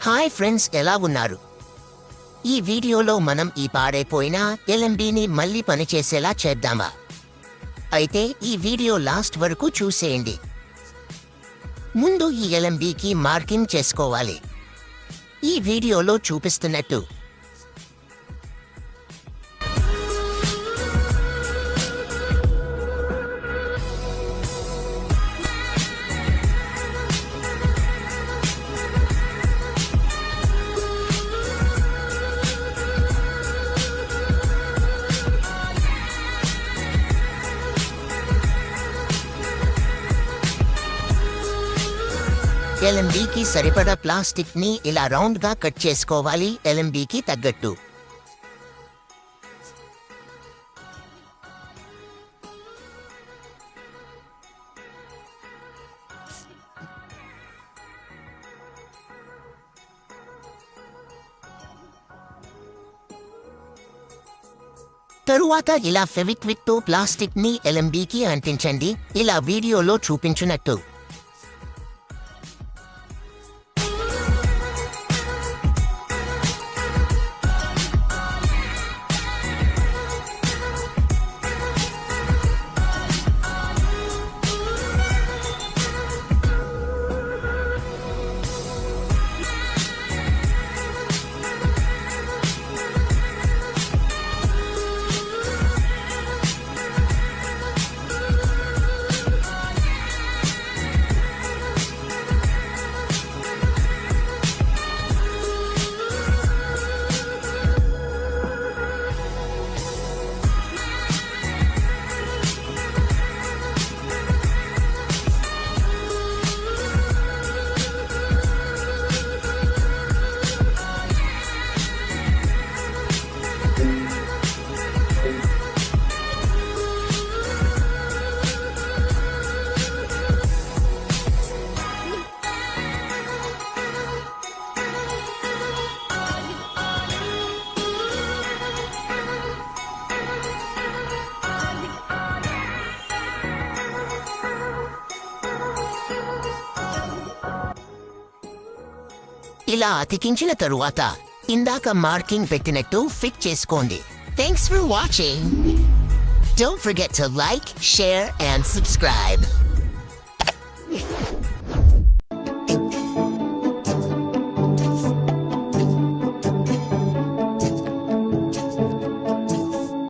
Hi friends, ఎలా ఉన్నారు? ఈ వీడియోలో మనం ఈ పాడైపోయిన ఎల్ఎంబిని మళ్ళీ పనిచేసేలా చేద్దామా? అయితే ఈ వీడియో లాస్ట్ వరకు చూసేయండి. ముందు ఈ ఎల్ఎంబికి మార్కింగ్ చేసుకోవాలి. ఈ వీడియోలో చూపిస్తున్నట్టు ఎల్ఎంబికి సరిపడా ప్లాస్టిక్ ని ఇలా రౌండ్ గా కట్ చేసుకోవాలి. ఎల్ఎంబికి తగ్గట్టు తరువాత ఇలా ఫెవిక్విక్ తో ప్లాస్టిక్ ని ఎల్ఎంబికి అంటించండి, ఇలా వీడియోలో చూపించినట్టు. ఇలా అతికించిన తరువాత ఇందాక మార్కింగ్ పెట్టినట్టు ఫిట్ చేసుకోండి. Thanks for watching. Don't forget to like, share and subscribe.